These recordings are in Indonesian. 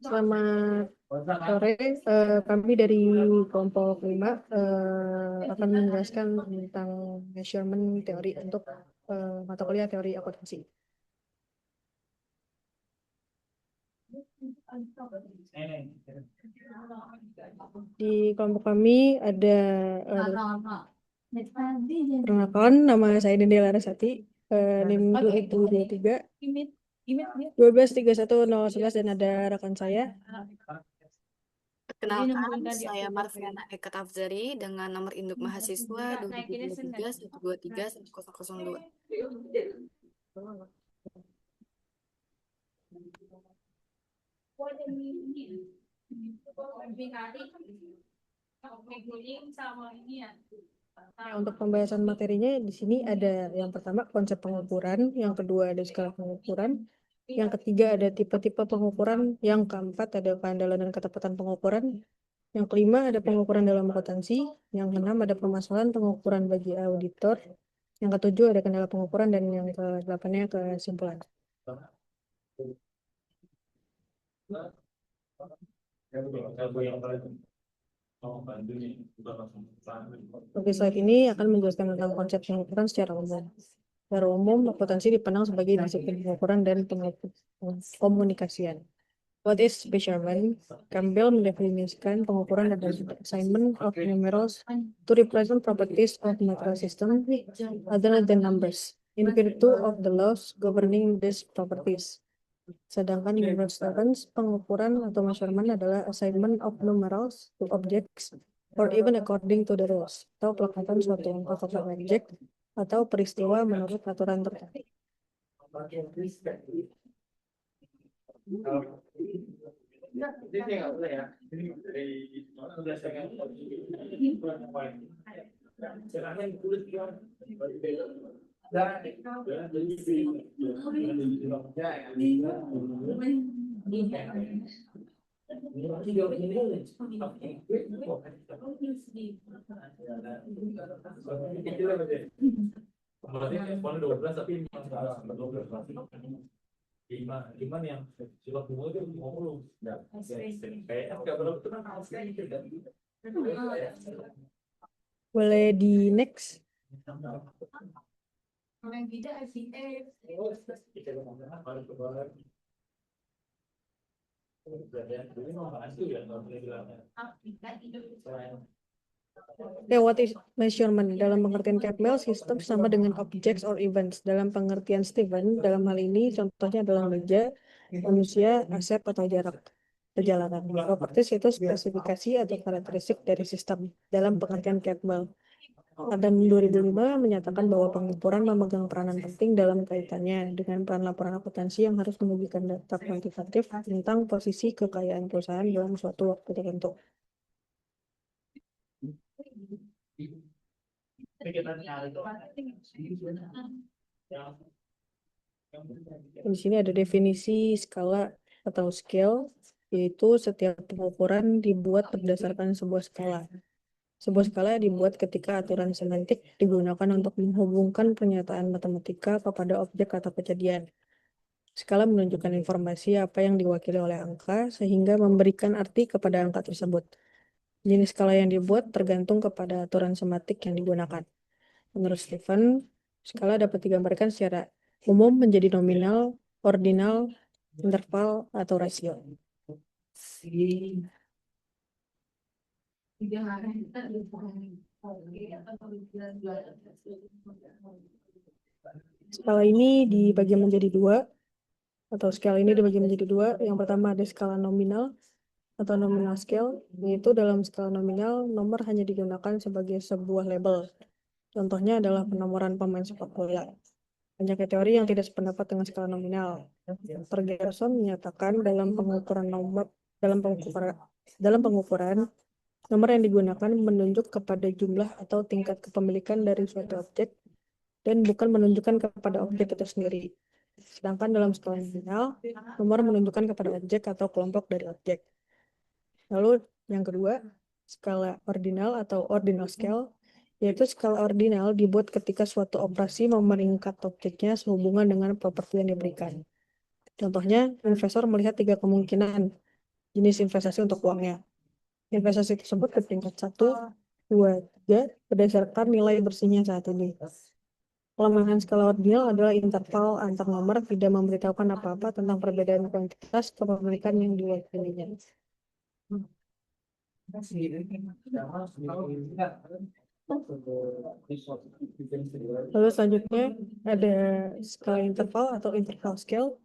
Selamat sore, kami dari kelompok 5 akan menjelaskan tentang measurement teori untuk mata kuliah teori akuntansi. Di kelompok kami ada perkenalkan, nama saya Dende Larasati, NIM 2023 1231 dan ada rekan saya. Perkenalkan, saya Marviana Eka Tafzari dengan nomor induk mahasiswa 2023 123 1002. Nah, untuk pembahasan materinya di sini ada yang pertama konsep pengukuran, yang kedua ada skala pengukuran, yang ketiga ada tipe-tipe pengukuran, yang keempat ada keandalan dan ketepatan pengukuran, yang kelima ada pengukuran dalam akuntansi, yang keenam ada permasalahan pengukuran bagi auditor, yang ketujuh ada kendala pengukuran, dan yang kedelapannya kesimpulan. Oke, slide ini akan menjelaskan tentang konsep pengukuran secara umum. Secara umum, akuntansi dipandang sebagai disiplin pengukuran dan komunikasian. What is measurement? Campbell mendefinisikan pengukuran adalah assignment of numerals to represent properties of material system other than numbers, in virtue of the laws governing these properties. Sedangkan di menurut Stevens, pengukuran atau measurement adalah assignment of numerals to objects or even according to the rules, atau pelekatan suatu angka kepada objek atau peristiwa menurut aturan tertentu. Boleh di next. What is measurement? Dalam pengertian Campbell, sistem sama dengan objects or events. Dalam pengertian Stephen, dalam hal ini contohnya adalah meja, manusia, aset, atau jarak perjalanan. Properties itu spesifikasi atau karakteristik dari sistem. Dalam pengertian Campbell, Adam 2005 menyatakan bahwa pengukuran memegang peranan penting dalam kaitannya dengan peran laporan akuntansi yang harus menunjukkan data kuantitatif tentang posisi kekayaan perusahaan dalam suatu waktu tertentu. Di sini ada definisi skala atau scale, yaitu setiap pengukuran dibuat berdasarkan sebuah skala. Sebuah skala dibuat ketika aturan semantik digunakan untuk menghubungkan pernyataan matematika kepada objek atau kejadian. Skala menunjukkan informasi apa yang diwakili oleh angka sehingga memberikan arti kepada angka tersebut. Jenis skala yang dibuat tergantung kepada aturan semantik yang digunakan. Menurut Stephen, skala dapat digambarkan secara umum menjadi nominal, ordinal, interval, atau rasio. Skala ini dibagi menjadi dua, atau skala ini dibagi menjadi dua. Yang pertama ada skala nominal atau nominal scale, yaitu dalam skala nominal nomor hanya digunakan sebagai sebuah label. Contohnya adalah penomoran pemain sepak bola. Banyak teori yang tidak sependapat dengan skala nominal. Gerson menyatakan dalam pengukuran nomor yang digunakan menunjuk kepada jumlah atau tingkat kepemilikan dari suatu objek dan bukan menunjukkan kepada objek itu sendiri. Sedangkan dalam skala nominal, nomor menunjukkan kepada objek atau kelompok dari objek. Lalu yang kedua, skala ordinal atau ordinal scale, yaitu skala ordinal dibuat ketika suatu operasi memeringkat objeknya sehubungan dengan properti yang diberikan. Contohnya, investor melihat 3 kemungkinan jenis investasi untuk uangnya. Investasi tersebut ke tingkat 1, 2, 3 berdasarkan nilai bersihnya saat ini. Kelemahan skala ordinal adalah interval antar nomor tidak memberitahukan apa-apa tentang perbedaan kuantitas kepemilikan yang diwakilinya. Lalu selanjutnya ada skala interval atau interval scale,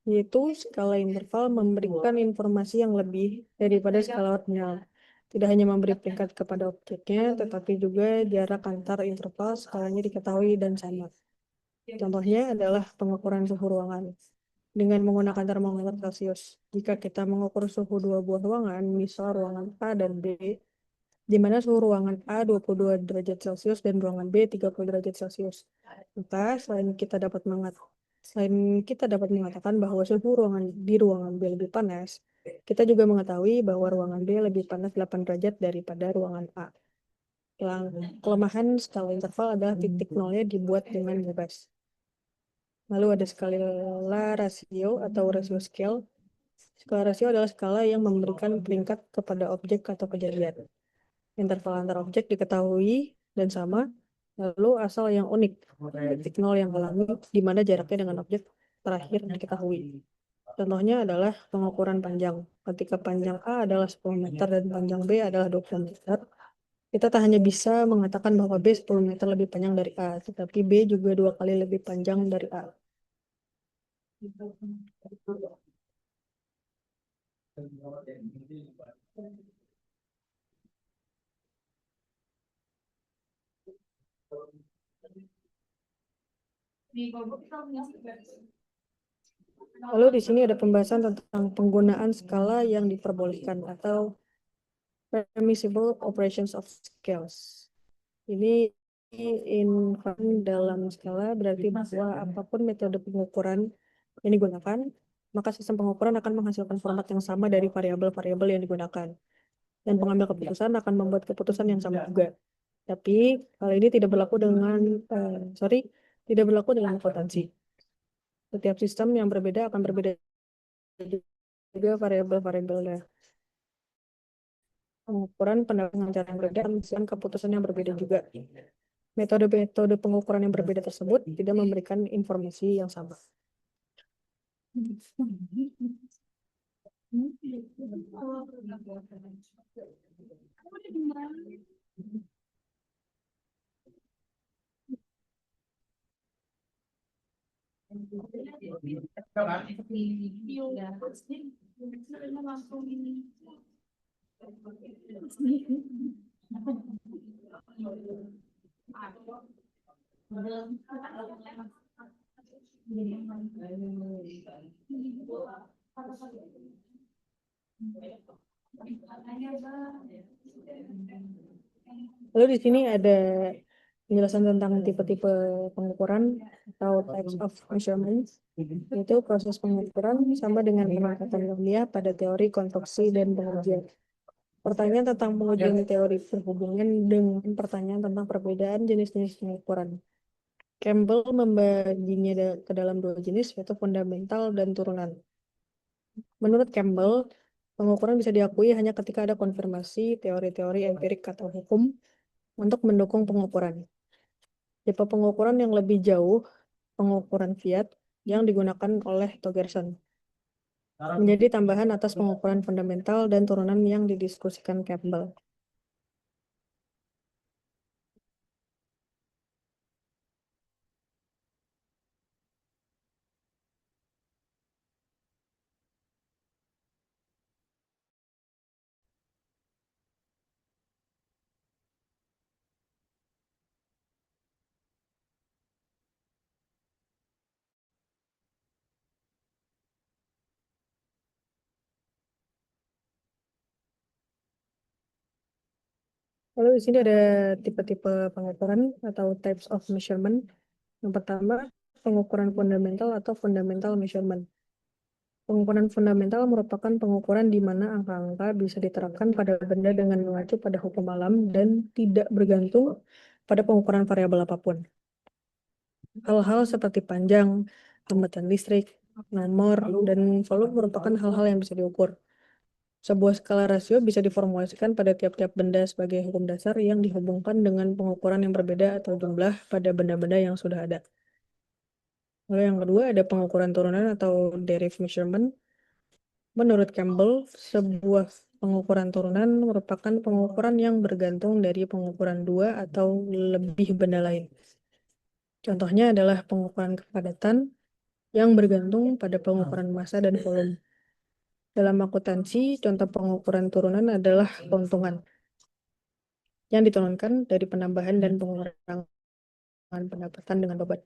yaitu skala interval memberikan informasi yang lebih daripada skala ordinal. Tidak hanya memberi peringkat kepada objeknya, tetapi juga jarak antar interval skalanya diketahui dan sama. Contohnya adalah pengukuran suhu ruangan dengan menggunakan termometer Celcius. Jika kita mengukur suhu dua buah ruangan, misal ruangan A dan B, di mana suhu ruangan A 22 derajat Celcius dan ruangan B 30 derajat Celcius. Maka selain kita dapat mengatakan bahwa suhu ruangan di ruangan B lebih panas, kita juga mengetahui bahwa ruangan B lebih panas 8 derajat daripada ruangan A. Kelemahan skala interval adalah titik nolnya dibuat dengan bebas. Lalu ada skala rasio atau ratio scale. Skala rasio adalah skala yang memberikan peringkat kepada objek atau kejadian. Interval antar objek diketahui dan sama, lalu asal yang unik, titik nol yang alami, di mana jaraknya dengan objek terakhir diketahui. Contohnya adalah pengukuran panjang. Ketika panjang A adalah 10 meter dan panjang B adalah 20 meter, kita tak hanya bisa mengatakan bahwa B 10 meter lebih panjang dari A, tetapi B juga 2 kali lebih panjang dari A. Lalu di sini ada pembahasan tentang penggunaan skala yang diperbolehkan atau permissible operations of scales. Ini dalam skala berarti bahwa apapun metode pengukuran yang digunakan, maka sistem pengukuran akan menghasilkan format yang sama dari variabel-variabel yang digunakan. Dan pengambil keputusan akan membuat keputusan yang sama juga. Tapi hal ini tidak berlaku dengan potensi. Setiap sistem yang berbeda akan berbeda juga variabel-variabelnya. Pengukuran pendapat cara yang berbeda dan keputusan yang berbeda juga. Metode-metode pengukuran yang berbeda tersebut tidak memberikan informasi yang sama. Lalu di sini ada penjelasan tentang tipe-tipe pengukuran atau types of measurements, yaitu proses pengukuran sama dengan pengangkatan ilmiah pada teori konstruksi dan pengujian. Pertanyaan tentang pengujian teori berhubungan dengan pertanyaan tentang perbedaan jenis-jenis pengukuran. Campbell membaginya ke dalam 2 jenis, yaitu fundamental dan turunan. Menurut Campbell, pengukuran bisa diakui hanya ketika ada konfirmasi teori-teori empirik atau hukum untuk mendukung pengukuran. Tipe pengukuran yang lebih jauh, pengukuran Fiat, yang digunakan oleh Togerson, menjadi tambahan atas pengukuran fundamental dan turunan yang didiskusikan Campbell. Lalu di sini ada tipe-tipe pengukuran atau types of measurement. Yang pertama, pengukuran fundamental atau fundamental measurement. Pengukuran fundamental merupakan pengukuran di mana angka-angka bisa diterapkan pada benda dengan mengacu pada hukum alam dan tidak bergantung pada pengukuran variabel apapun. Hal-hal seperti panjang, hambatan listrik, nomor, dan volume merupakan hal-hal yang bisa diukur. Sebuah skala rasio bisa diformulasikan pada tiap-tiap benda sebagai hukum dasar yang dihubungkan dengan pengukuran yang berbeda atau jumlah pada benda-benda yang sudah ada. Lalu yang kedua ada pengukuran turunan atau derivative measurement. Menurut Campbell, sebuah pengukuran turunan merupakan pengukuran yang bergantung dari pengukuran dua atau lebih benda lain. Contohnya adalah pengukuran kepadatan yang bergantung pada pengukuran massa dan volume. Dalam akuntansi, contoh pengukuran turunan adalah keuntungan yang diturunkan dari penambahan dan pengurangan pendapatan dengan beban.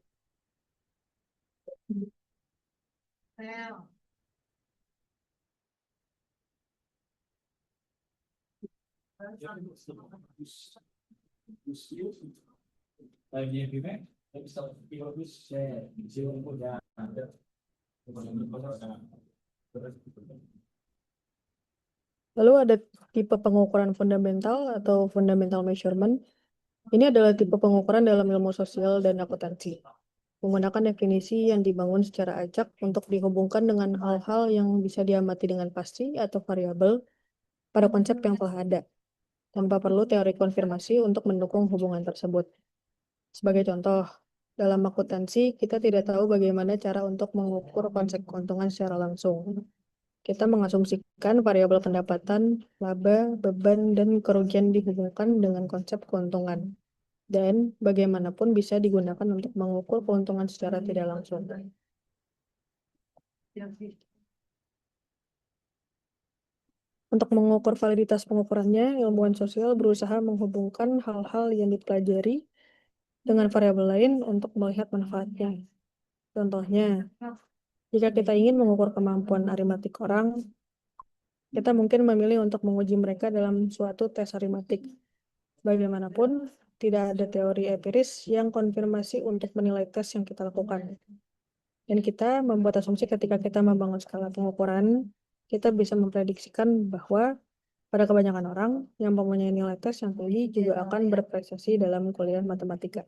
Lalu ada tipe pengukuran fundamental atau fundamental measurement. Ini adalah tipe pengukuran dalam ilmu sosial dan akuntansi, menggunakan definisi yang dibangun secara acak untuk dihubungkan dengan hal-hal yang bisa diamati dengan pasti atau variabel pada konsep yang telah ada, tanpa perlu teori konfirmasi untuk mendukung hubungan tersebut. Sebagai contoh, dalam akuntansi, kita tidak tahu bagaimana cara untuk mengukur konsep keuntungan secara langsung. Kita mengasumsikan variabel pendapatan, laba, beban, dan kerugian dihubungkan dengan konsep keuntungan. Dan bagaimanapun bisa digunakan untuk mengukur keuntungan secara tidak langsung. Untuk mengukur validitas pengukurannya, ilmuwan sosial berusaha menghubungkan hal-hal yang dipelajari dengan variabel lain untuk melihat manfaatnya. Contohnya, jika kita ingin mengukur kemampuan aritmatik orang, kita mungkin memilih untuk menguji mereka dalam suatu tes aritmatik. Bagaimanapun, tidak ada teori empiris yang konfirmasi untuk menilai tes yang kita lakukan. Dan kita membuat asumsi ketika kita membangun skala pengukuran, kita bisa memprediksikan bahwa pada kebanyakan orang yang mempunyai nilai tes yang tinggi juga akan berprestasi dalam kuliah matematika.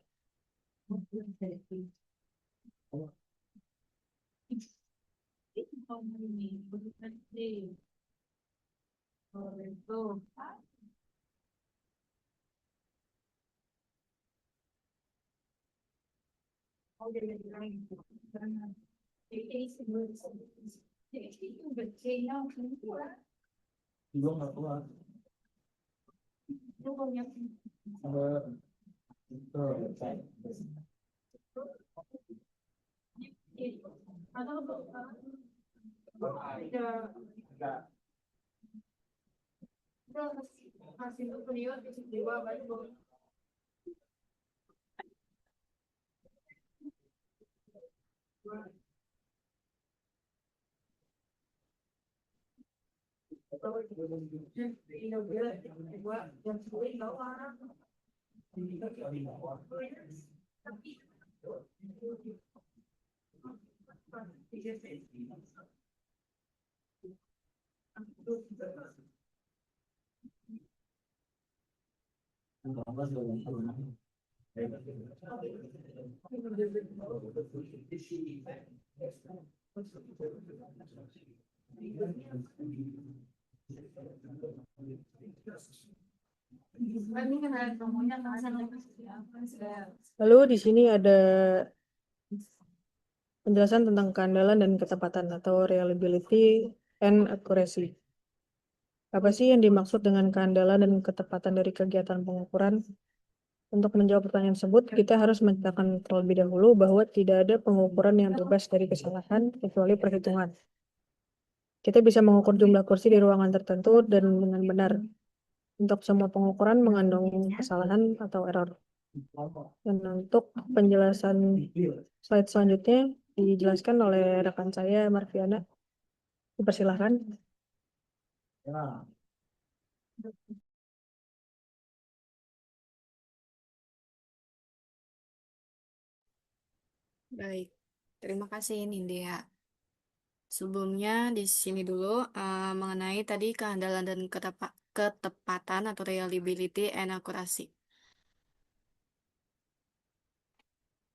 Lalu di sini ada penjelasan tentang keandalan dan ketepatan atau reliability and accuracy. Apa sih yang dimaksud dengan keandalan dan ketepatan dari kegiatan pengukuran? Untuk menjawab pertanyaan tersebut, kita harus menyatakan terlebih dahulu bahwa tidak ada pengukuran yang bebas dari kesalahan kecuali perhitungan. Kita bisa mengukur jumlah kursi di ruangan tertentu dan dengan benar. Untuk semua pengukuran mengandung kesalahan atau error. Dan untuk penjelasan slide selanjutnya dijelaskan oleh rekan saya, Marviana. Dipersilahkan. Baik, terima kasih Nindya. Sebelumnya di sini dulu mengenai tadi keandalan dan ketepatan atau reliability and accuracy.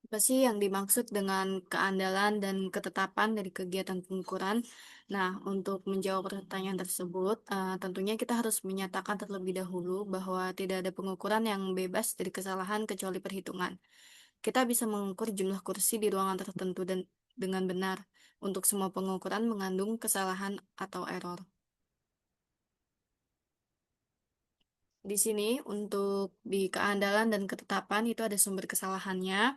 Apa sih yang dimaksud dengan keandalan dan ketetapan dari kegiatan pengukuran? Nah, untuk menjawab pertanyaan tersebut, tentunya kita harus menyatakan terlebih dahulu bahwa tidak ada pengukuran yang bebas dari kesalahan kecuali perhitungan. Kita bisa mengukur jumlah kursi di ruangan tertentu dan dengan benar. Untuk semua pengukuran mengandung kesalahan atau error. Di sini untuk di keandalan dan ketetapan itu ada sumber kesalahannya.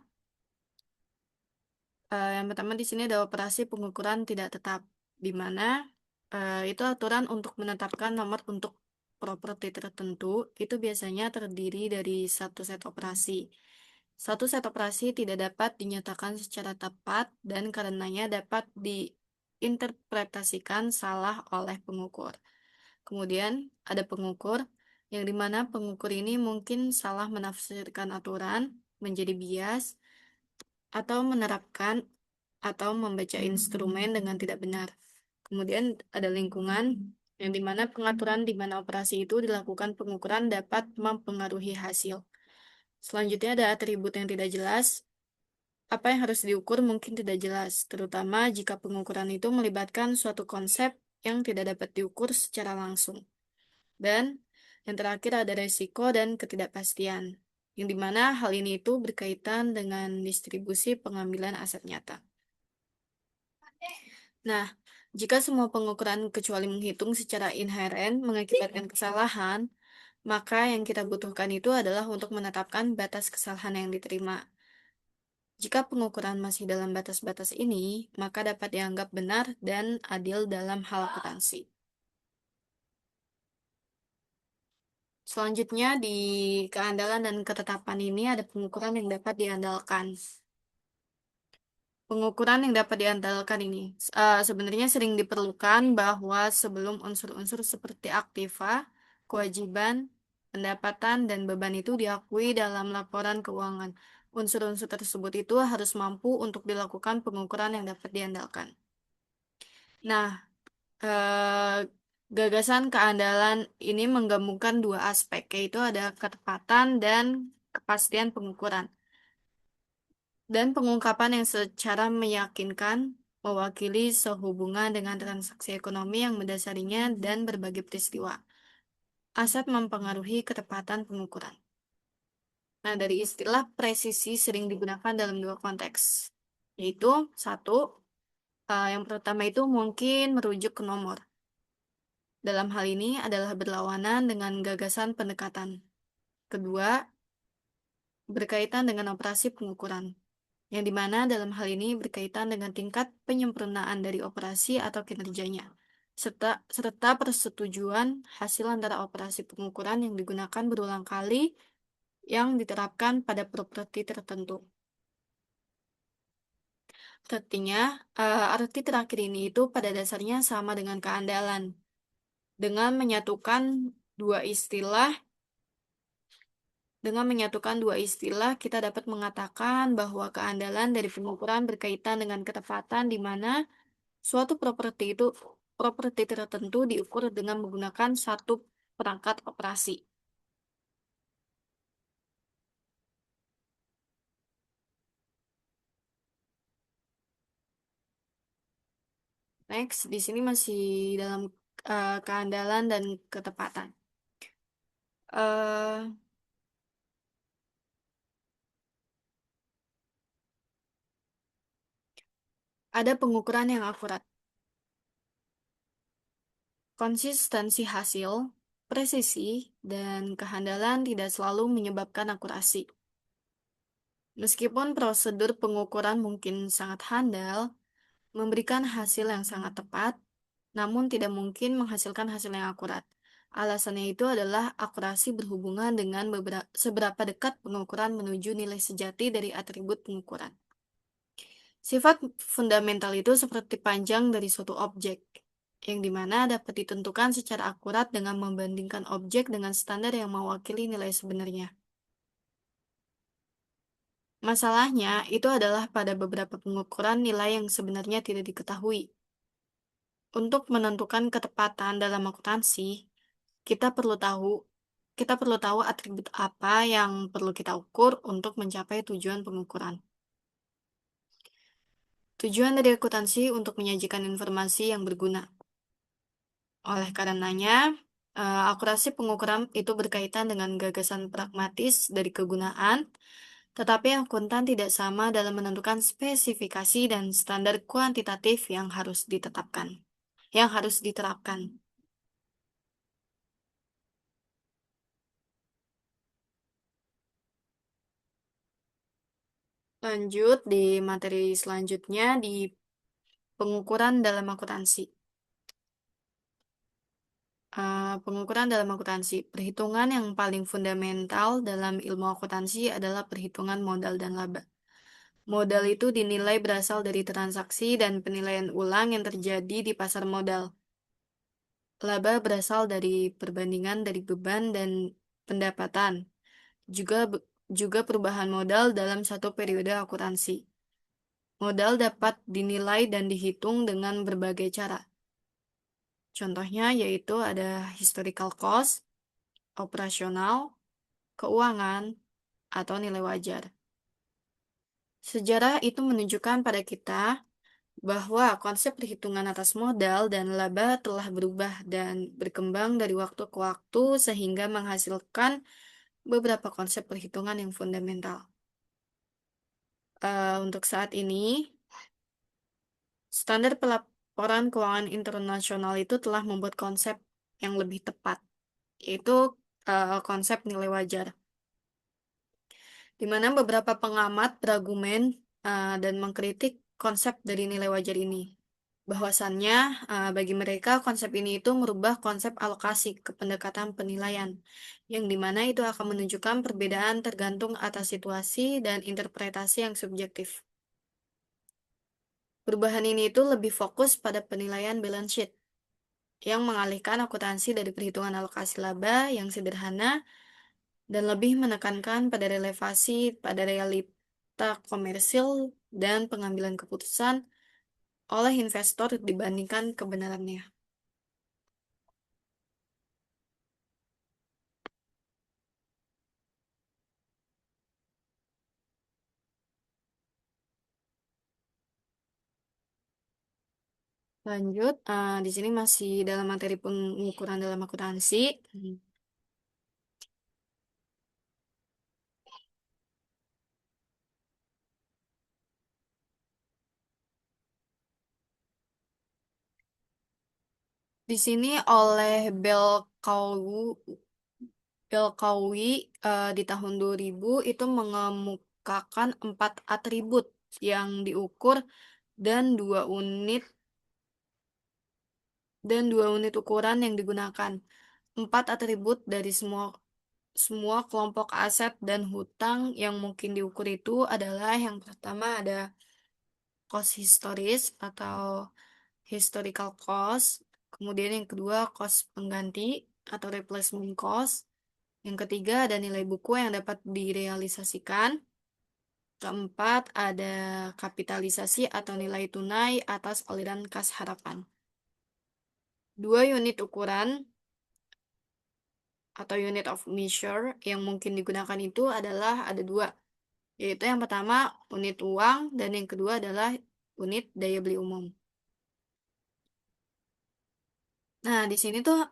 Yang pertama di sini ada operasi pengukuran tidak tetap, di mana itu aturan untuk menetapkan nomor untuk properti tertentu itu biasanya terdiri dari satu set operasi. Satu set operasi tidak dapat dinyatakan secara tepat dan karenanya dapat diinterpretasikan salah oleh pengukur. Kemudian ada pengukur yang dimana pengukur ini mungkin salah menafsirkan aturan menjadi bias atau menerapkan atau membaca instrumen dengan tidak benar. Kemudian ada lingkungan yang dimana pengaturan di mana operasi itu dilakukan pengukuran dapat mempengaruhi hasil. Selanjutnya ada atribut yang tidak jelas. Apa yang harus diukur mungkin tidak jelas, terutama jika pengukuran itu melibatkan suatu konsep yang tidak dapat diukur secara langsung. Dan yang terakhir ada resiko dan ketidakpastian, yang dimana hal ini itu berkaitan dengan distribusi pengambilan aset nyata. Nah, jika semua pengukuran kecuali menghitung secara inheren mengakibatkan kesalahan, maka yang kita butuhkan itu adalah untuk menetapkan batas kesalahan yang diterima. Jika pengukuran masih dalam batas-batas ini, maka dapat dianggap benar dan adil dalam hal akuntansi. Selanjutnya, di keandalan dan ketetapan ini ada pengukuran yang dapat diandalkan. Pengukuran yang dapat diandalkan ini sebenarnya sering diperlukan bahwa sebelum unsur-unsur seperti aktiva, kewajiban, pendapatan, dan beban itu diakui dalam laporan keuangan. Unsur-unsur tersebut itu harus mampu untuk dilakukan pengukuran yang dapat diandalkan. Nah, eh, gagasan keandalan ini menggabungkan dua aspek, yaitu ada ketepatan dan kepastian pengukuran. Dan pengungkapan yang secara meyakinkan mewakili sehubungan dengan transaksi ekonomi yang mendasarinya dan berbagai peristiwa. Aset mempengaruhi ketepatan pengukuran. Nah, dari istilah presisi sering digunakan dalam dua konteks, yaitu satu, yang pertama itu mungkin merujuk ke nomor. Dalam hal ini adalah berlawanan dengan gagasan pendekatan. Kedua, berkaitan dengan operasi pengukuran, yang dimana dalam hal ini berkaitan dengan tingkat penyempurnaan dari operasi atau kinerjanya, serta persetujuan hasil antara operasi pengukuran yang digunakan berulang kali yang diterapkan pada properti tertentu. Artinya, arti terakhir ini itu pada dasarnya sama dengan keandalan. Dengan menyatukan dua istilah, kita dapat mengatakan bahwa keandalan dari pengukuran berkaitan dengan ketepatan di mana suatu properti tertentu diukur dengan menggunakan satu perangkat operasi. Next, di sini masih dalam keandalan dan ketepatan. Eh, ada pengukuran yang akurat, konsistensi hasil, presisi, dan kehandalan tidak selalu menyebabkan akurasi. Meskipun prosedur pengukuran mungkin sangat handal, memberikan hasil yang sangat tepat, namun tidak mungkin menghasilkan hasil yang akurat. Alasannya itu adalah akurasi berhubungan dengan seberapa dekat pengukuran menuju nilai sejati dari atribut pengukuran. Sifat fundamental itu seperti panjang dari suatu objek, yang dimana dapat ditentukan secara akurat dengan membandingkan objek dengan standar yang mewakili nilai sebenarnya. Masalahnya, itu adalah pada beberapa pengukuran nilai yang sebenarnya tidak diketahui. Untuk menentukan ketepatan dalam akuntansi, kita perlu tahu atribut apa yang perlu kita ukur untuk mencapai tujuan pengukuran. Tujuan dari akuntansi untuk menyajikan informasi yang berguna. Oleh karenanya, akurasi pengukuran itu berkaitan dengan gagasan pragmatis dari kegunaan, tetapi akuntan tidak sama dalam menentukan spesifikasi dan standar kuantitatif yang harus diterapkan. Lanjut di materi selanjutnya di pengukuran dalam akuntansi. Pengukuran dalam akuntansi. Perhitungan yang paling fundamental dalam ilmu akuntansi adalah perhitungan modal dan laba. Modal itu dinilai berasal dari transaksi dan penilaian ulang yang terjadi di pasar modal. Laba berasal dari perbandingan dari beban dan pendapatan, juga perubahan modal dalam satu periode akuntansi. Modal dapat dinilai dan dihitung dengan berbagai cara. Contohnya yaitu ada historical cost, operasional, keuangan, atau nilai wajar. Sejarah itu menunjukkan pada kita bahwa konsep perhitungan atas modal dan laba telah berubah dan berkembang dari waktu ke waktu sehingga menghasilkan beberapa konsep perhitungan yang fundamental. Untuk saat ini, standar pelaporan keuangan internasional itu telah membuat konsep yang lebih tepat, yaitu konsep nilai wajar, di mana beberapa pengamat berargumen dan mengkritik konsep dari nilai wajar ini. Bahwasannya, bagi mereka konsep ini itu merubah konsep alokasi ke pendekatan penilaian, yang dimana itu akan menunjukkan perbedaan tergantung atas situasi dan interpretasi yang subjektif. Perubahan ini itu lebih fokus pada penilaian balance sheet, yang mengalihkan akuntansi dari perhitungan alokasi laba yang sederhana dan lebih menekankan pada relevasi pada realita komersil dan pengambilan keputusan oleh investor dibandingkan kebenarannya. Lanjut, di sini masih dalam materi pengukuran dalam akuntansi. Di sini oleh Belkawi di tahun 2000 itu mengemukakan 4 atribut yang diukur dan dua unit ukuran yang digunakan. 4 atribut dari semua kelompok aset dan hutang yang mungkin diukur itu adalah yang pertama ada cost historis atau historical cost, kemudian yang kedua cost pengganti atau replacement cost, yang ketiga ada nilai buku yang dapat direalisasikan, keempat ada kapitalisasi atau nilai tunai atas aliran kas harapan. 2 unit ukuran atau unit of measure yang mungkin digunakan itu adalah ada 2, yaitu yang pertama unit uang dan yang kedua adalah unit daya beli umum. Nah, di sini tuh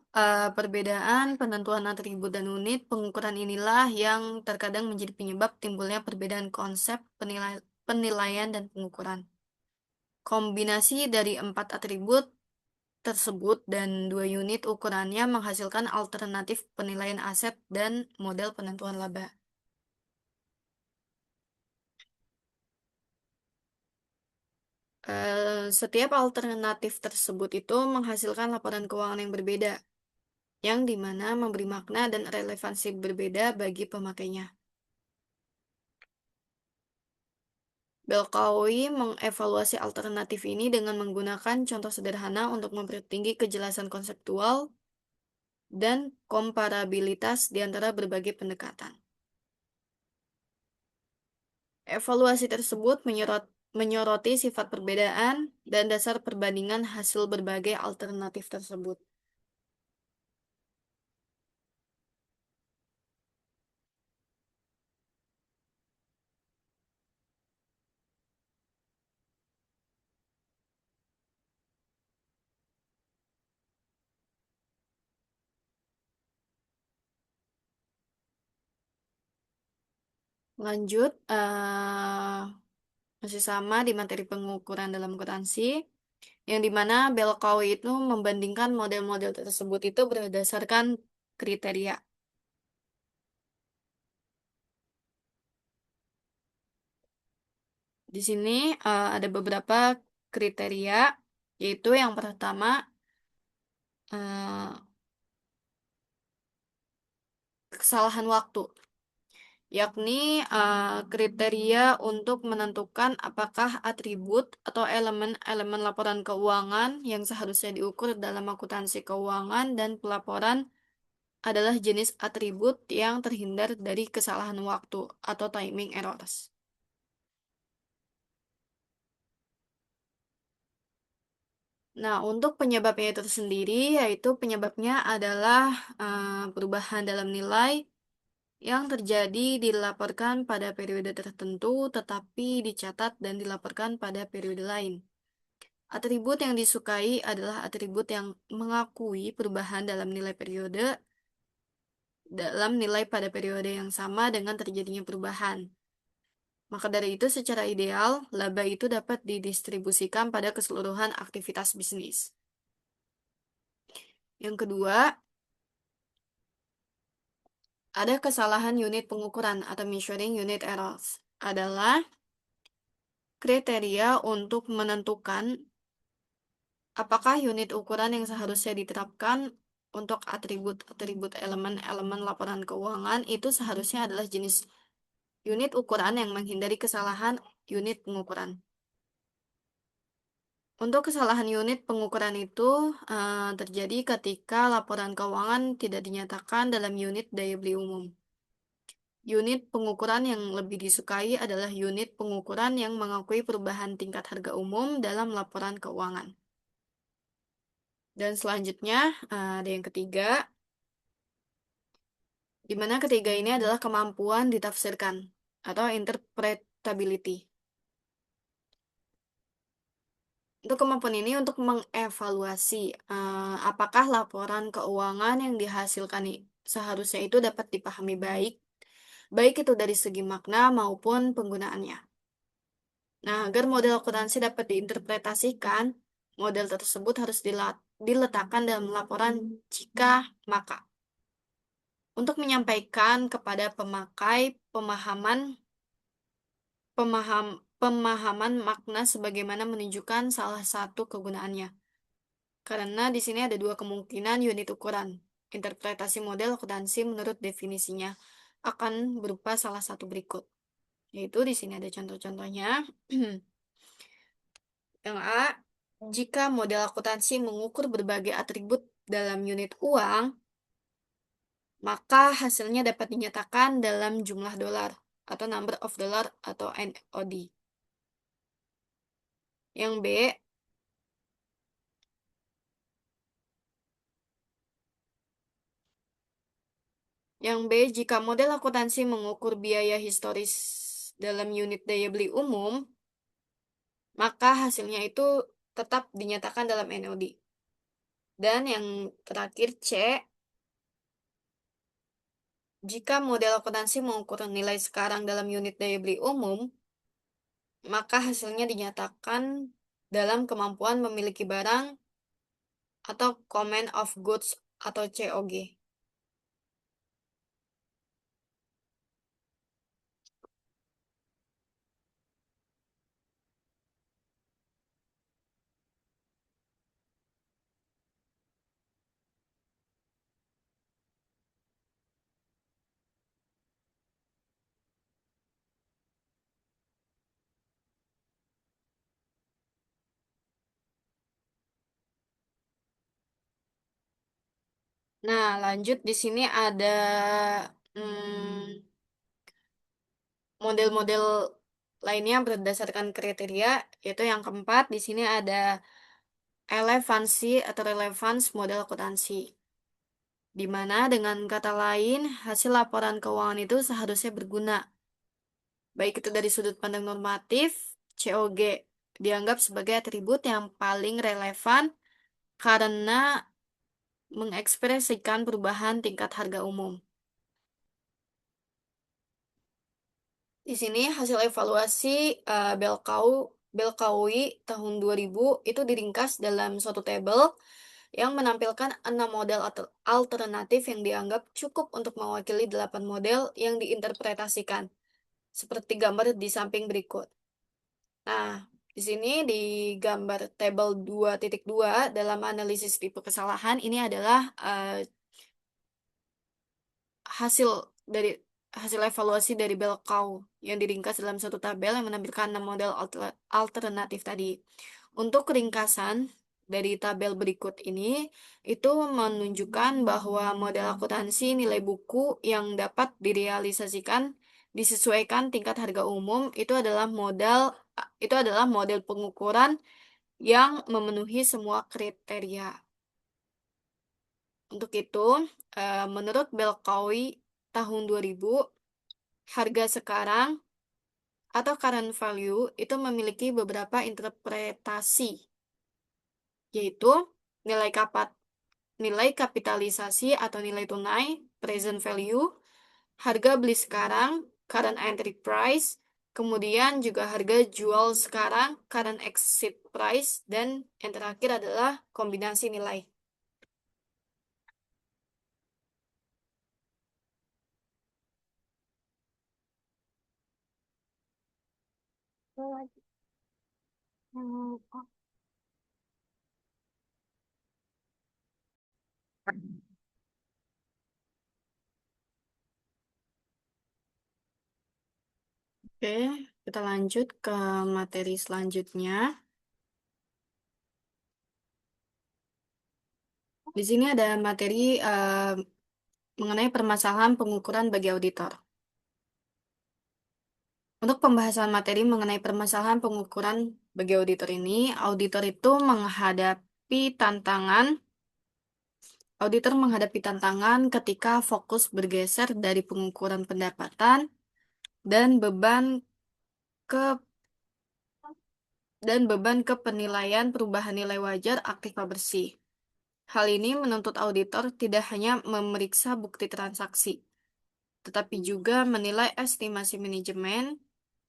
perbedaan penentuan atribut dan unit pengukuran inilah yang terkadang menjadi penyebab timbulnya perbedaan konsep penilaian dan pengukuran. Kombinasi dari 4 atribut tersebut dan 2 unit ukurannya menghasilkan alternatif penilaian aset dan model penentuan laba. Setiap alternatif tersebut itu menghasilkan laporan keuangan yang berbeda, yang dimana memberi makna dan relevansi berbeda bagi pemakainya. Belkawi mengevaluasi alternatif ini dengan menggunakan contoh sederhana untuk mempertinggi kejelasan konseptual dan komparabilitas di antara berbagai pendekatan. Evaluasi tersebut menyoroti sifat perbedaan dan dasar perbandingan hasil berbagai alternatif tersebut. Lanjut, masih sama di materi pengukuran dalam akuntansi, yang dimana Belkow itu membandingkan model-model tersebut itu berdasarkan kriteria. Di sini ada beberapa kriteria, yaitu yang pertama eh, kesalahan waktu, yakni kriteria untuk menentukan apakah atribut atau elemen-elemen laporan keuangan yang seharusnya diukur dalam akuntansi keuangan dan pelaporan adalah jenis atribut yang terhindar dari kesalahan waktu atau timing errors. Nah, untuk penyebabnya itu sendiri, yaitu penyebabnya adalah perubahan dalam nilai yang terjadi dilaporkan pada periode tertentu, tetapi dicatat dan dilaporkan pada periode lain. Atribut yang disukai adalah atribut yang mengakui perubahan dalam nilai pada periode yang sama dengan terjadinya perubahan. Maka dari itu, secara ideal, laba itu dapat didistribusikan pada keseluruhan aktivitas bisnis. Yang kedua, ada kesalahan unit pengukuran atau measuring unit errors. Adalah kriteria untuk menentukan apakah unit ukuran yang seharusnya diterapkan untuk atribut-atribut elemen-elemen laporan keuangan itu seharusnya adalah jenis unit ukuran yang menghindari kesalahan unit pengukuran. Untuk kesalahan unit pengukuran itu terjadi ketika laporan keuangan tidak dinyatakan dalam unit daya beli umum. Unit pengukuran yang lebih disukai adalah unit pengukuran yang mengakui perubahan tingkat harga umum dalam laporan keuangan. Dan selanjutnya ada yang ketiga, di mana ketiga ini adalah kemampuan ditafsirkan atau interpretability. Untuk kemampuan ini untuk mengevaluasi apakah laporan keuangan yang dihasilkan seharusnya itu dapat dipahami baik itu dari segi makna maupun penggunaannya. Nah, agar model akuntansi dapat diinterpretasikan, model tersebut harus diletakkan dalam laporan jika maka untuk menyampaikan kepada pemakai pemahaman makna sebagaimana menunjukkan salah satu kegunaannya. Karena di sini ada dua kemungkinan unit ukuran. Interpretasi model akuntansi menurut definisinya akan berupa salah satu berikut. Yaitu di sini ada contoh-contohnya. Yang A, jika model akuntansi mengukur berbagai atribut dalam unit uang, maka hasilnya dapat dinyatakan dalam jumlah dolar atau number of dollar atau NOD. Yang B, jika model akuntansi mengukur biaya historis dalam unit daya beli umum, maka hasilnya itu tetap dinyatakan dalam NOD. Dan yang terakhir C, jika model akuntansi mengukur nilai sekarang dalam unit daya beli umum, maka hasilnya dinyatakan dalam kemampuan memiliki barang atau command of goods atau COG. Nah, lanjut di sini ada model-model lainnya berdasarkan kriteria, yaitu yang keempat di sini ada relevansi atau relevance model akuntansi. Di mana dengan kata lain, hasil laporan keuangan itu seharusnya berguna. Baik itu dari sudut pandang normatif, COG dianggap sebagai atribut yang paling relevan karena mengekspresikan perubahan tingkat harga umum. Di sini hasil evaluasi Belkawi tahun 2000 itu diringkas dalam suatu tabel yang menampilkan 6 model alternatif yang dianggap cukup untuk mewakili 8 model yang diinterpretasikan, seperti gambar di samping berikut. Nah, di sini di gambar tabel 2.2 dalam analisis tipe kesalahan ini adalah hasil dari hasil evaluasi dari Belkau yang diringkas dalam satu tabel yang menampilkan 6 model alternatif tadi. Untuk ringkasan dari tabel berikut ini, itu menunjukkan bahwa model akuntansi nilai buku yang dapat direalisasikan disesuaikan tingkat harga umum itu adalah model pengukuran yang memenuhi semua kriteria. Untuk itu, menurut Belkawi tahun 2000, harga sekarang atau current value itu memiliki beberapa interpretasi, yaitu nilai nilai kapitalisasi atau nilai tunai, present value, harga beli sekarang, current entry price, kemudian juga harga jual sekarang, current exit price, dan yang terakhir adalah kombinasi nilai. Oke, kita lanjut ke materi selanjutnya. Di sini ada materi mengenai permasalahan pengukuran bagi auditor. Untuk pembahasan materi mengenai permasalahan pengukuran bagi auditor ini, auditor menghadapi tantangan ketika fokus bergeser dari pengukuran pendapatan dan ke beban ke penilaian perubahan nilai wajar aktiva bersih. Hal ini menuntut auditor tidak hanya memeriksa bukti transaksi, tetapi juga menilai estimasi manajemen,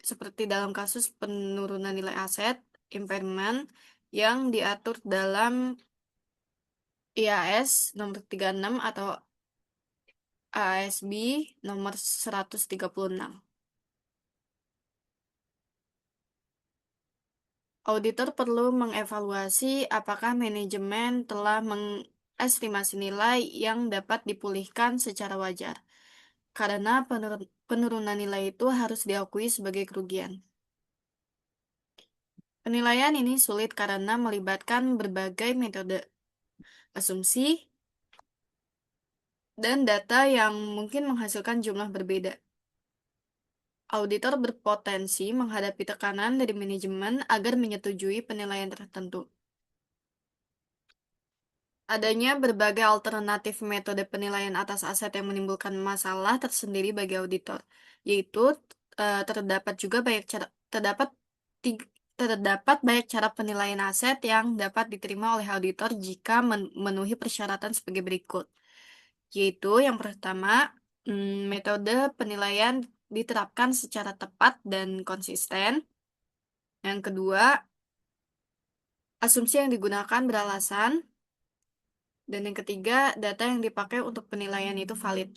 seperti dalam kasus penurunan nilai aset, impairment, yang diatur dalam IAS nomor 36 atau ASB nomor 136. Auditor perlu mengevaluasi apakah manajemen telah mengestimasi nilai yang dapat dipulihkan secara wajar, karena penurunan nilai itu harus diakui sebagai kerugian. Penilaian ini sulit karena melibatkan berbagai metode, asumsi, dan data yang mungkin menghasilkan jumlah berbeda. Auditor berpotensi menghadapi tekanan dari manajemen agar menyetujui penilaian tertentu. Adanya berbagai alternatif metode penilaian atas aset yang menimbulkan masalah tersendiri bagi auditor, yaitu terdapat juga banyak cara terdapat banyak cara penilaian aset yang dapat diterima oleh auditor jika memenuhi persyaratan sebagai berikut, yaitu yang pertama, metode penilaian diterapkan secara tepat dan konsisten. Yang kedua, asumsi yang digunakan beralasan. Dan yang ketiga, data yang dipakai untuk penilaian itu valid.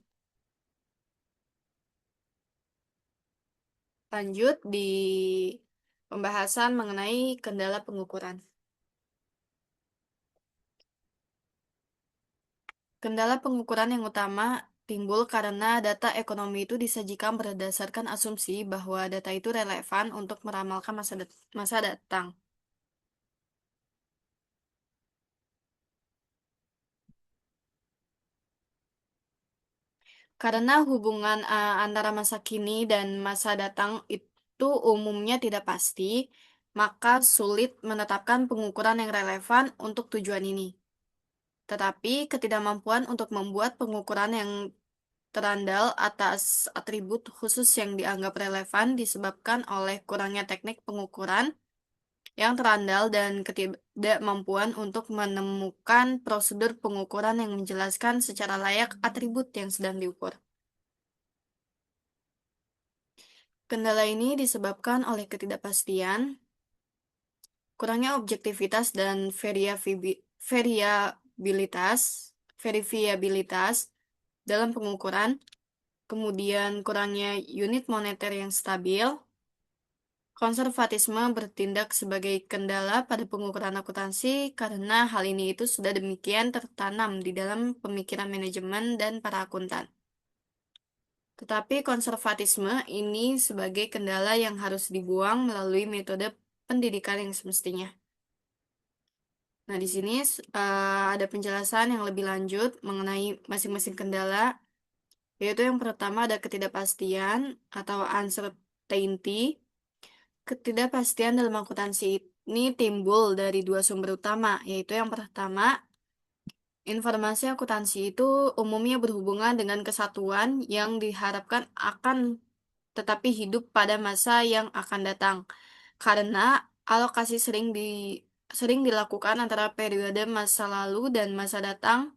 Lanjut di pembahasan mengenai kendala pengukuran. Kendala pengukuran yang utama timbul karena data ekonomi itu disajikan berdasarkan asumsi bahwa data itu relevan untuk meramalkan masa datang. Karena hubungan antara masa kini dan masa datang itu umumnya tidak pasti, maka sulit menetapkan pengukuran yang relevan untuk tujuan ini. Tetapi ketidakmampuan untuk membuat pengukuran yang terandal atas atribut khusus yang dianggap relevan disebabkan oleh kurangnya teknik pengukuran yang terandal dan ketidakmampuan untuk menemukan prosedur pengukuran yang menjelaskan secara layak atribut yang sedang diukur. Kendala ini disebabkan oleh ketidakpastian, kurangnya objektivitas dan verifiabilitas dalam pengukuran, kemudian kurangnya unit moneter yang stabil, konservatisme bertindak sebagai kendala pada pengukuran akuntansi karena hal ini itu sudah demikian tertanam di dalam pemikiran manajemen dan para akuntan. Tetapi konservatisme ini sebagai kendala yang harus dibuang melalui metode pendidikan yang semestinya. Nah, di sini ada penjelasan yang lebih lanjut mengenai masing-masing kendala, yaitu yang pertama ada ketidakpastian atau uncertainty. Ketidakpastian dalam akuntansi ini timbul dari dua sumber utama, yaitu yang pertama, informasi akuntansi itu umumnya berhubungan dengan kesatuan yang diharapkan akan tetapi hidup pada masa yang akan datang. Karena alokasi sering dilakukan antara periode masa lalu dan masa datang,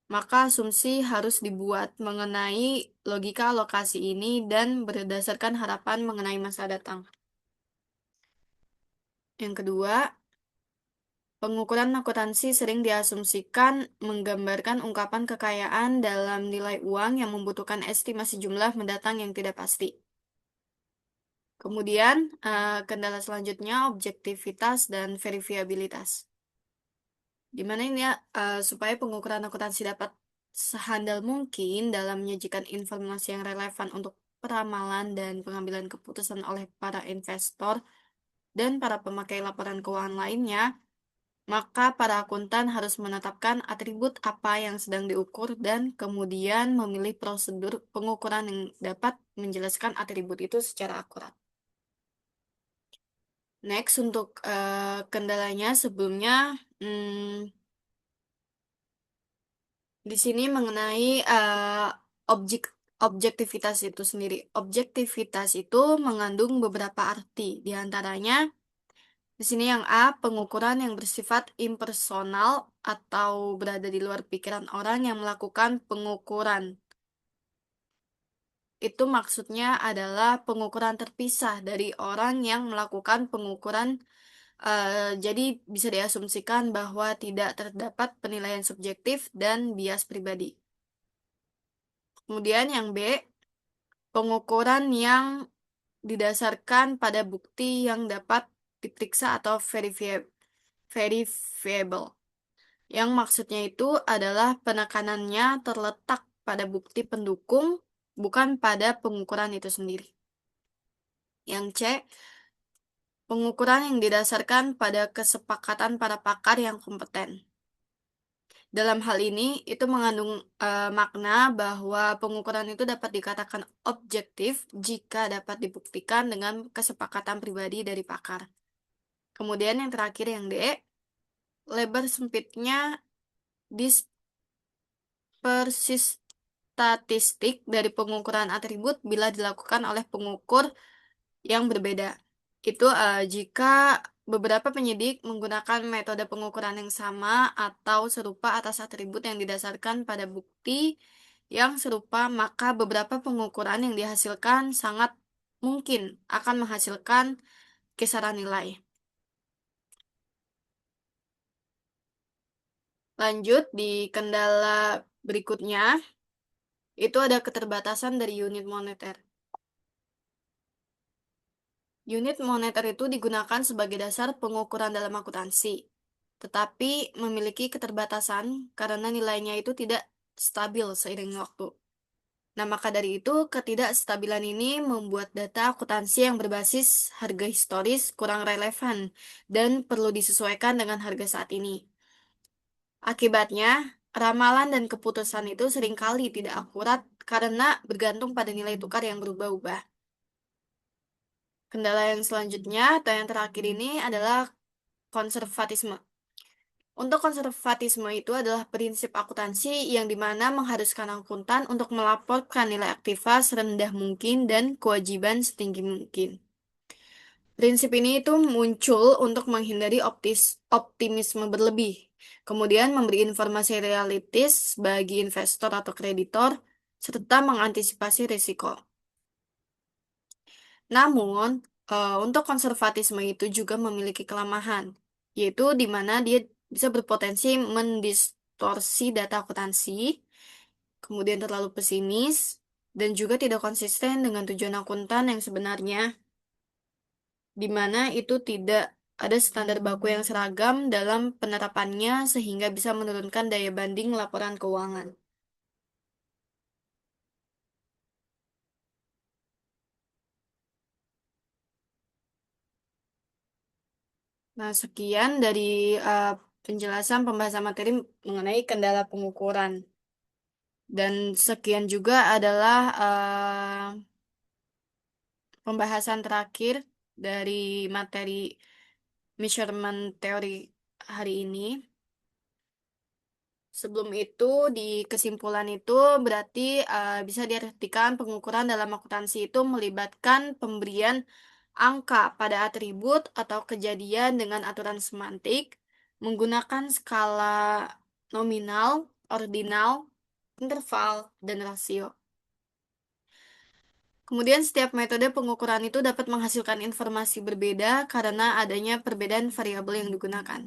maka asumsi harus dibuat mengenai logika alokasi ini dan berdasarkan harapan mengenai masa datang. Yang kedua, pengukuran akuntansi sering diasumsikan menggambarkan ungkapan kekayaan dalam nilai uang yang membutuhkan estimasi jumlah mendatang yang tidak pasti. Kemudian, kendala selanjutnya objektivitas dan verifiabilitas. Di mana ini ya, supaya pengukuran akuntansi dapat sehandal mungkin dalam menyajikan informasi yang relevan untuk peramalan dan pengambilan keputusan oleh para investor dan para pemakai laporan keuangan lainnya, maka para akuntan harus menetapkan atribut apa yang sedang diukur dan kemudian memilih prosedur pengukuran yang dapat menjelaskan atribut itu secara akurat. Next, untuk kendalanya sebelumnya, di sini mengenai objektivitas itu sendiri. Objektivitas itu mengandung beberapa arti. Di antaranya, di sini yang A, pengukuran yang bersifat impersonal atau berada di luar pikiran orang yang melakukan pengukuran. Itu maksudnya adalah pengukuran terpisah dari orang yang melakukan pengukuran. Jadi bisa diasumsikan bahwa tidak terdapat penilaian subjektif dan bias pribadi. Kemudian yang B, pengukuran yang didasarkan pada bukti yang dapat diperiksa atau verifiable. Yang maksudnya itu adalah penekanannya terletak pada bukti pendukung, bukan pada pengukuran itu sendiri. Yang C, pengukuran yang didasarkan pada kesepakatan para pakar yang kompeten. Dalam hal ini, itu mengandung makna bahwa pengukuran itu dapat dikatakan objektif jika dapat dibuktikan dengan kesepakatan pribadi dari pakar. Kemudian yang terakhir yang D, lebar sempitnya dispersis statistik dari pengukuran atribut bila dilakukan oleh pengukur yang berbeda. Itu jika beberapa penyidik menggunakan metode pengukuran yang sama atau serupa atas atribut yang didasarkan pada bukti yang serupa, maka beberapa pengukuran yang dihasilkan sangat mungkin akan menghasilkan kisaran nilai. Lanjut di kendala berikutnya, itu ada keterbatasan dari unit moneter. Unit moneter itu digunakan sebagai dasar pengukuran dalam akuntansi, tetapi memiliki keterbatasan karena nilainya itu tidak stabil seiring waktu. Nah, maka dari itu, ketidakstabilan ini membuat data akuntansi yang berbasis harga historis kurang relevan dan perlu disesuaikan dengan harga saat ini. Akibatnya, ramalan dan keputusan itu seringkali tidak akurat karena bergantung pada nilai tukar yang berubah-ubah. Kendala yang selanjutnya atau yang terakhir ini adalah konservatisme. Untuk konservatisme itu adalah prinsip akuntansi yang dimana mengharuskan akuntan untuk melaporkan nilai aktiva serendah mungkin dan kewajiban setinggi mungkin. Prinsip ini itu muncul untuk menghindari optimisme berlebih, kemudian memberi informasi realistis bagi investor atau kreditor, serta mengantisipasi risiko. Namun, untuk konservatisme itu juga memiliki kelemahan, yaitu di mana dia bisa berpotensi mendistorsi data akuntansi, kemudian terlalu pesimis, dan juga tidak konsisten dengan tujuan akuntan yang sebenarnya, di mana itu tidak ada standar baku yang seragam dalam penerapannya sehingga bisa menurunkan daya banding laporan keuangan. Nah, sekian dari eh, penjelasan pembahasan materi mengenai kendala pengukuran. Dan sekian juga adalah pembahasan terakhir dari materi measurement teori hari ini. Sebelum itu, di kesimpulan itu berarti bisa diartikan pengukuran dalam akuntansi itu melibatkan pemberian angka pada atribut atau kejadian dengan aturan semantik, menggunakan skala nominal, ordinal, interval, dan rasio. Kemudian setiap metode pengukuran itu dapat menghasilkan informasi berbeda karena adanya perbedaan variabel yang digunakan.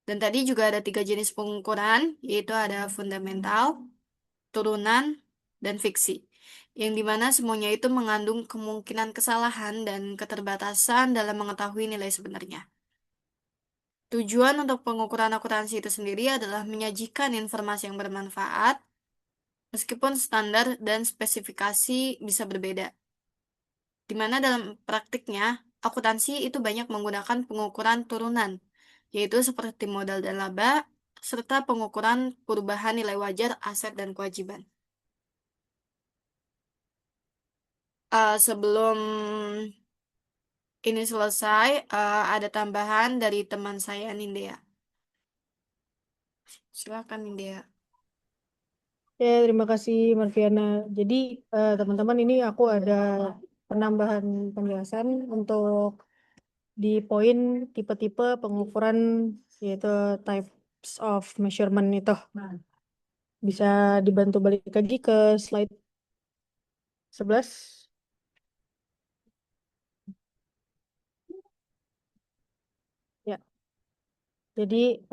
Dan tadi juga ada 3 jenis pengukuran, yaitu ada fundamental, turunan, dan fiksi. Yang dimana semuanya itu mengandung kemungkinan kesalahan dan keterbatasan dalam mengetahui nilai sebenarnya. Tujuan untuk pengukuran akuntansi itu sendiri adalah menyajikan informasi yang bermanfaat, meskipun standar dan spesifikasi bisa berbeda. Di mana dalam praktiknya, akuntansi itu banyak menggunakan pengukuran turunan, yaitu seperti modal dan laba, serta pengukuran perubahan nilai wajar aset dan kewajiban. Sebelum ini selesai, ada tambahan dari teman saya, Nindya. Silakan, Nindya. Ya, terima kasih Marviana. Jadi teman-teman ini aku ada penambahan penjelasan untuk di poin tipe-tipe pengukuran yaitu types of measurement itu. Bisa dibantu balik lagi ke slide 11. Ya, jadi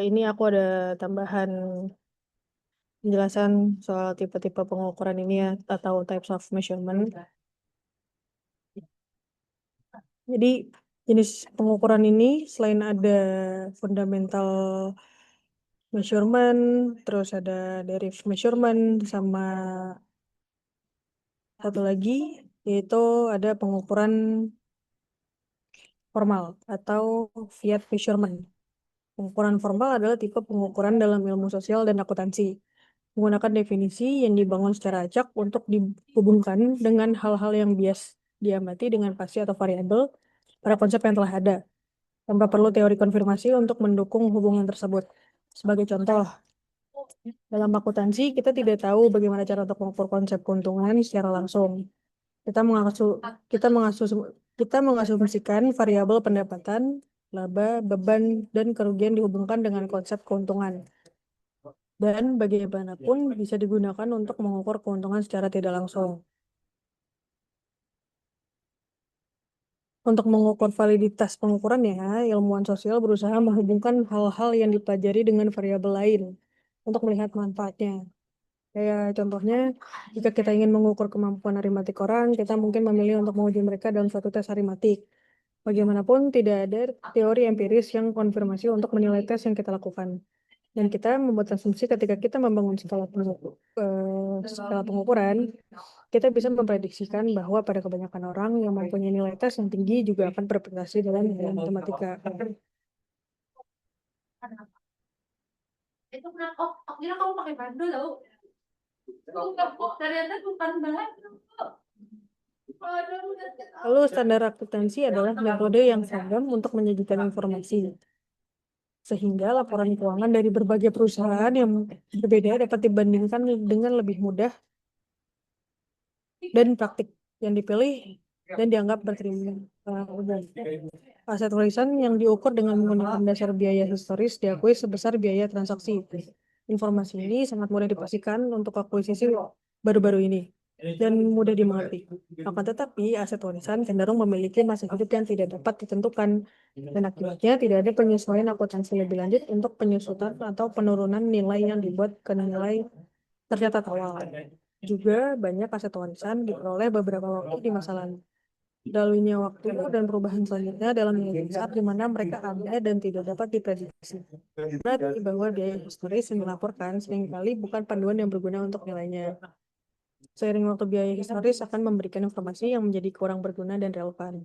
ini aku ada tambahan penjelasan soal tipe-tipe pengukuran ini ya, atau types of measurement. Jadi jenis pengukuran ini selain ada fundamental measurement, terus ada derivative measurement, sama satu lagi yaitu ada pengukuran formal atau fiat measurement. Pengukuran formal adalah tipe pengukuran dalam ilmu sosial dan akuntansi, menggunakan definisi yang dibangun secara acak untuk dihubungkan dengan hal-hal yang bias diamati dengan pasti atau variabel pada konsep yang telah ada, tanpa perlu teori konfirmasi untuk mendukung hubungan tersebut. Sebagai contoh, dalam akuntansi kita tidak tahu bagaimana cara untuk mengukur konsep keuntungan secara langsung. Kita mengasu, kita mengasus, kita mengasumsikan variabel pendapatan, laba, beban, dan kerugian dihubungkan dengan konsep keuntungan. Dan bagaimanapun bisa digunakan untuk mengukur keuntungan secara tidak langsung. Untuk mengukur validitas pengukurannya, ilmuwan sosial berusaha menghubungkan hal-hal yang dipelajari dengan variabel lain untuk melihat manfaatnya. Kayak contohnya, jika kita ingin mengukur kemampuan aritmatik orang, kita mungkin memilih untuk menguji mereka dalam suatu tes aritmatik. Bagaimanapun, tidak ada teori empiris yang konfirmasi untuk menilai tes yang kita lakukan. Dan kita membuat asumsi ketika kita membangun skala pengukuran, kita bisa memprediksikan bahwa pada kebanyakan orang yang mempunyai nilai tes yang tinggi juga akan berprestasi dalam matematika. Itu kenapa? Oh, aku kira kamu pakai pandu tau. Ternyata bukan bahan. Lalu standar akuntansi adalah metode yang seragam untuk menyajikan informasi, sehingga laporan keuangan dari berbagai perusahaan yang berbeda dapat dibandingkan dengan lebih mudah dan praktik yang dipilih dan dianggap berterima. Aset warisan yang diukur dengan menggunakan dasar biaya historis diakui sebesar biaya transaksi. Informasi ini sangat mudah dipastikan untuk akuisisi baru-baru ini. dan mudah dimengerti. Akan tetapi, aset warisan cenderung memiliki masa hidup yang tidak dapat ditentukan, dan akibatnya tidak ada penyesuaian akuntansi lebih lanjut untuk penyusutan atau penurunan nilai yang dibuat ke nilai tercatat awal. Juga banyak aset warisan diperoleh beberapa waktu di masa lalu. Berlalunya waktu dan perubahan selanjutnya dalam nilai besar di mana mereka ada dan tidak dapat diprediksi. Berarti bahwa biaya historis yang dilaporkan seringkali bukan panduan yang berguna untuk nilainya. Seiring waktu, biaya historis akan memberikan informasi yang menjadi kurang berguna dan relevan.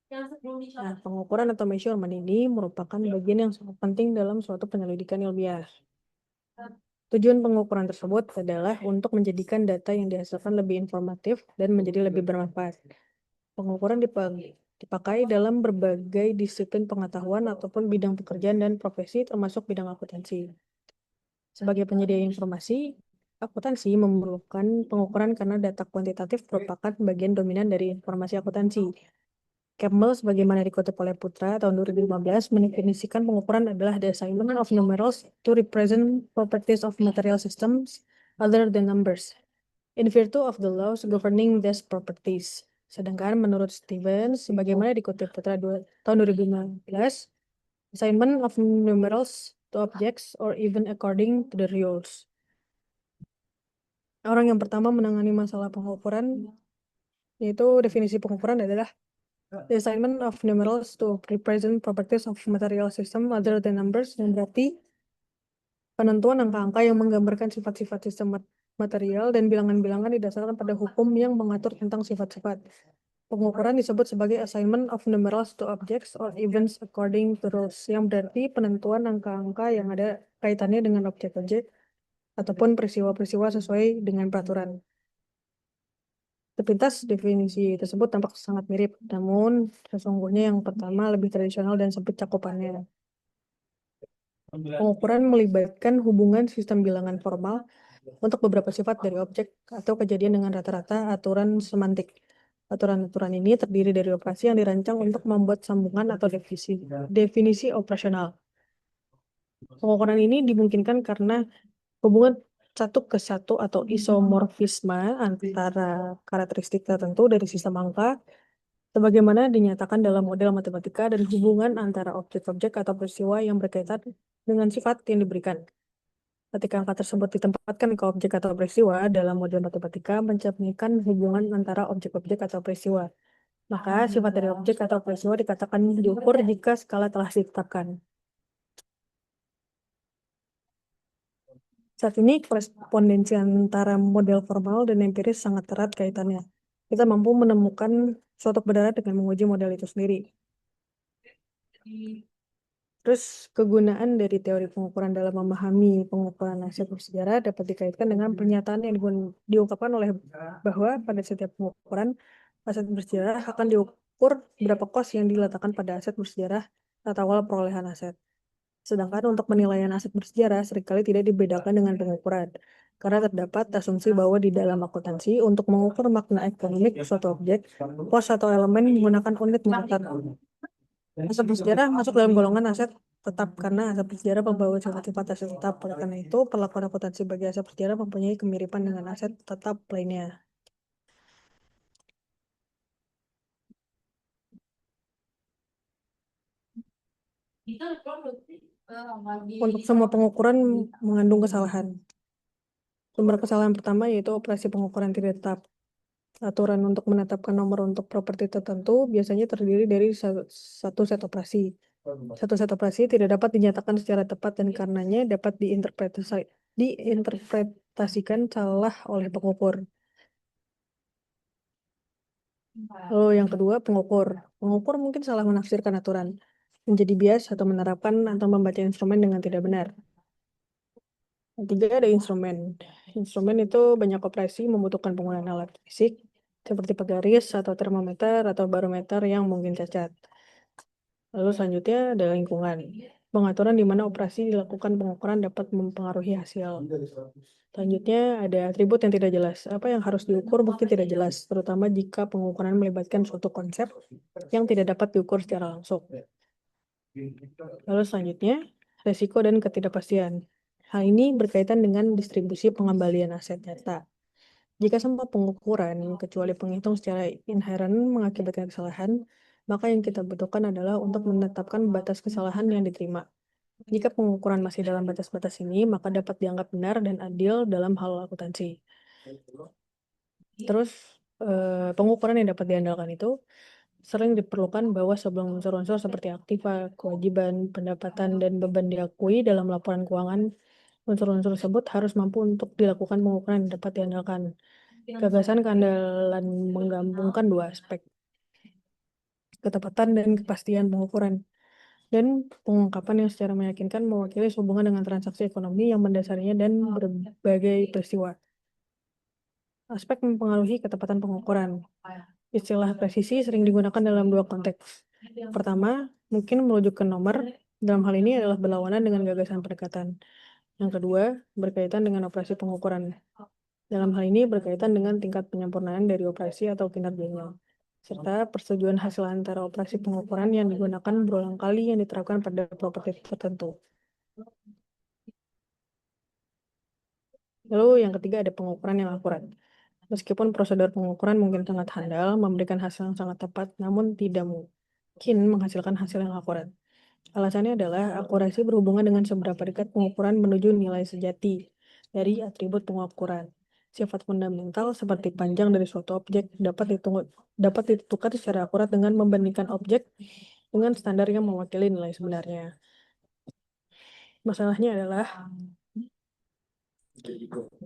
Nah, pengukuran atau measurement ini merupakan bagian yang sangat penting dalam suatu penyelidikan ilmiah. Tujuan pengukuran tersebut adalah untuk menjadikan data yang dihasilkan lebih informatif dan menjadi lebih bermanfaat. Pengukuran dipakai dalam berbagai disiplin pengetahuan ataupun bidang pekerjaan dan profesi termasuk bidang akuntansi. Sebagai penyedia informasi, akuntansi memerlukan pengukuran karena data kuantitatif merupakan bagian dominan dari informasi akuntansi. Campbell, sebagaimana dikutip oleh Putra tahun 2015, mendefinisikan pengukuran adalah the assignment of numerals to represent properties of material systems other than numbers, in virtue of the laws governing these properties. Sedangkan menurut Stevens, sebagaimana dikutip Putra tahun 2015, assignment of numerals to objects or even according to the rules. Orang yang pertama menangani masalah pengukuran, yaitu definisi pengukuran adalah the assignment of numerals to represent properties of material system other than numbers, yang berarti penentuan angka-angka yang menggambarkan sifat-sifat sistem material dan bilangan-bilangan didasarkan pada hukum yang mengatur tentang sifat-sifat. Pengukuran disebut sebagai assignment of numerals to objects or events according to rules, yang berarti penentuan angka-angka yang ada kaitannya dengan objek-objek ataupun peristiwa-peristiwa sesuai dengan peraturan. Sepintas definisi tersebut tampak sangat mirip, namun sesungguhnya yang pertama lebih tradisional dan sempit cakupannya. Pengukuran melibatkan hubungan sistem bilangan formal untuk beberapa sifat dari objek atau kejadian dengan rata-rata aturan semantik. Aturan-aturan ini terdiri dari operasi yang dirancang untuk membuat sambungan atau definisi operasional. Pengukuran ini dimungkinkan karena hubungan satu ke satu atau isomorfisme antara karakteristik tertentu dari sistem angka, sebagaimana dinyatakan dalam model matematika, dan hubungan antara objek-objek atau peristiwa yang berkaitan dengan sifat yang diberikan. Ketika angka tersebut ditempatkan ke objek atau peristiwa dalam model matematika mencerminkan hubungan antara objek-objek atau peristiwa. Maka sifat dari objek atau peristiwa dikatakan diukur jika skala telah ditetapkan. Saat ini korespondensi antara model formal dan empiris sangat erat kaitannya. Kita mampu menemukan suatu kebenaran dengan menguji model itu sendiri. Terus kegunaan dari teori pengukuran dalam memahami pengukuran aset bersejarah dapat dikaitkan dengan pernyataan yang diungkapkan oleh bahwa pada setiap pengukuran aset bersejarah akan diukur berapa kos yang diletakkan pada aset bersejarah saat awal perolehan aset. Sedangkan untuk penilaian aset bersejarah seringkali tidak dibedakan dengan pengukuran, karena terdapat asumsi bahwa di dalam akuntansi untuk mengukur makna ekonomik suatu objek, pos atau elemen menggunakan unit moneter. Aset bersejarah masuk dalam golongan aset tetap karena aset bersejarah membawa sifat-sifat aset tetap. Oleh karena itu, perlakuan akuntansi bagi aset bersejarah mempunyai kemiripan dengan aset tetap lainnya. Untuk semua pengukuran mengandung kesalahan. Sumber kesalahan pertama yaitu operasi pengukuran tidak tetap. Aturan untuk menetapkan nomor untuk properti tertentu biasanya terdiri dari satu set operasi. Satu set operasi tidak dapat dinyatakan secara tepat dan karenanya dapat diinterpretasikan salah oleh pengukur. Lalu yang kedua, pengukur. Pengukur mungkin salah menafsirkan aturan, menjadi bias atau menerapkan atau membaca instrumen dengan tidak benar. Yang ketiga ada instrumen. Instrumen itu banyak operasi membutuhkan penggunaan alat fisik seperti penggaris atau termometer atau barometer yang mungkin cacat. Lalu selanjutnya ada lingkungan. Pengaturan di mana operasi dilakukan pengukuran dapat mempengaruhi hasil. Selanjutnya ada atribut yang tidak jelas. Apa yang harus diukur mungkin tidak jelas, terutama jika pengukuran melibatkan suatu konsep yang tidak dapat diukur secara langsung. Lalu selanjutnya, resiko dan ketidakpastian. Hal ini berkaitan dengan distribusi pengembalian aset nyata. Jika semua pengukuran, kecuali penghitung secara inheren mengakibatkan kesalahan, maka yang kita butuhkan adalah untuk menetapkan batas kesalahan yang diterima. Jika pengukuran masih dalam batas-batas ini, maka dapat dianggap benar dan adil dalam hal akuntansi. Terus, pengukuran yang dapat diandalkan itu sering diperlukan bahwa sebelum unsur-unsur seperti aktiva, kewajiban, pendapatan, dan beban diakui dalam laporan keuangan, unsur-unsur tersebut harus mampu untuk dilakukan pengukuran yang dapat diandalkan. Gagasan keandalan menggabungkan dua aspek, ketepatan dan kepastian pengukuran, dan pengungkapan yang secara meyakinkan mewakili hubungan dengan transaksi ekonomi yang mendasarinya dan berbagai peristiwa. Aspek mempengaruhi ketepatan pengukuran. Istilah presisi sering digunakan dalam dua konteks. Pertama, mungkin merujuk ke nomor, dalam hal ini adalah berlawanan dengan gagasan pendekatan. Yang kedua, berkaitan dengan operasi pengukuran. Dalam hal ini berkaitan dengan tingkat penyempurnaan dari operasi atau kinerjanya, serta persetujuan hasil antara operasi pengukuran yang digunakan berulang kali yang diterapkan pada properti tertentu. Lalu yang ketiga ada pengukuran yang akurat. Meskipun prosedur pengukuran mungkin sangat handal, memberikan hasil yang sangat tepat, namun tidak mungkin menghasilkan hasil yang akurat. Alasannya adalah akurasi berhubungan dengan seberapa dekat pengukuran menuju nilai sejati dari atribut pengukuran. Sifat fundamental seperti panjang dari suatu objek dapat ditentukan secara akurat dengan membandingkan objek dengan standar yang mewakili nilai sebenarnya. Masalahnya adalah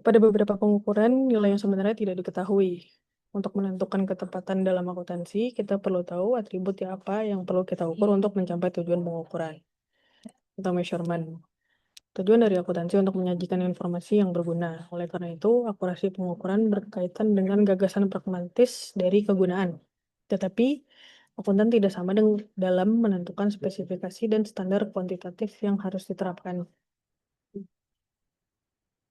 pada beberapa pengukuran nilai yang sebenarnya tidak diketahui. Untuk menentukan ketepatan dalam akuntansi, kita perlu tahu atribut apa yang perlu kita ukur untuk mencapai tujuan pengukuran atau measurement. Tujuan dari akuntansi untuk menyajikan informasi yang berguna. Oleh karena itu, akurasi pengukuran berkaitan dengan gagasan pragmatis dari kegunaan. Tetapi, akuntan tidak sama dalam menentukan spesifikasi dan standar kuantitatif yang harus diterapkan.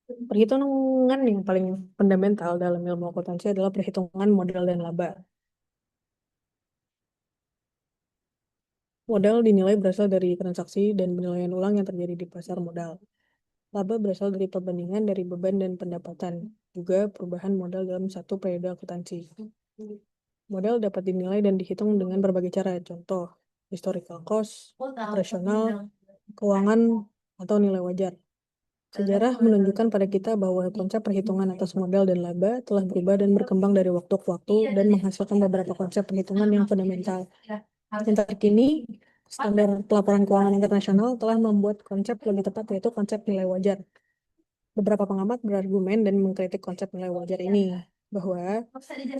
Perhitungan yang paling fundamental dalam ilmu akuntansi adalah perhitungan modal dan laba. Modal dinilai berasal dari transaksi dan penilaian ulang yang terjadi di pasar modal. Laba berasal dari perbandingan dari beban dan pendapatan, juga perubahan modal dalam satu periode akuntansi. Modal dapat dinilai dan dihitung dengan berbagai cara, contoh historical cost, operasional, keuangan, atau nilai wajar. Sejarah menunjukkan pada kita bahwa konsep perhitungan atas modal dan laba telah berubah dan berkembang dari waktu ke waktu dan menghasilkan beberapa konsep perhitungan yang fundamental. Yang terkini, standar pelaporan keuangan internasional telah membuat konsep lebih tepat, yaitu konsep nilai wajar. Beberapa pengamat berargumen dan mengkritik konsep nilai wajar ini, bahwa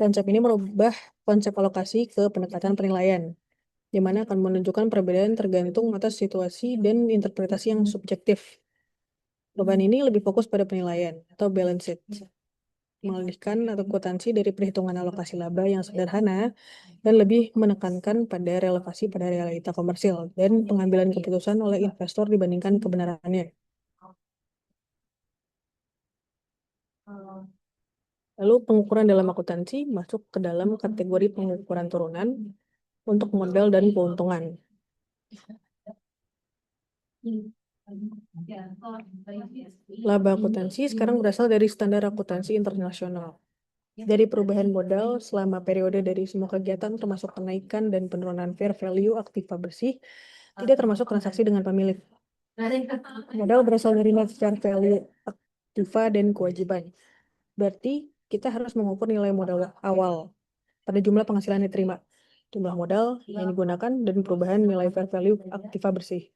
konsep ini merubah konsep alokasi ke pendekatan penilaian, di mana akan menunjukkan perbedaan tergantung atas situasi dan interpretasi yang subjektif. Beban ini lebih fokus pada penilaian atau balance sheet, mengalihkan atau akuntansi dari perhitungan alokasi laba yang sederhana dan lebih menekankan pada relevasi pada realita komersil dan pengambilan keputusan oleh investor dibandingkan kebenarannya. Lalu pengukuran dalam akuntansi masuk ke dalam kategori pengukuran turunan untuk modal dan keuntungan. Laba akuntansi sekarang berasal dari standar akuntansi internasional. Dari perubahan modal selama periode dari semua kegiatan termasuk kenaikan dan penurunan fair value aktiva bersih, tidak termasuk transaksi dengan pemilik. Modal berasal dari net fair value aktiva dan kewajiban. Berarti kita harus mengukur nilai modal awal pada jumlah penghasilan yang diterima, jumlah modal yang digunakan, dan perubahan nilai fair value aktiva bersih.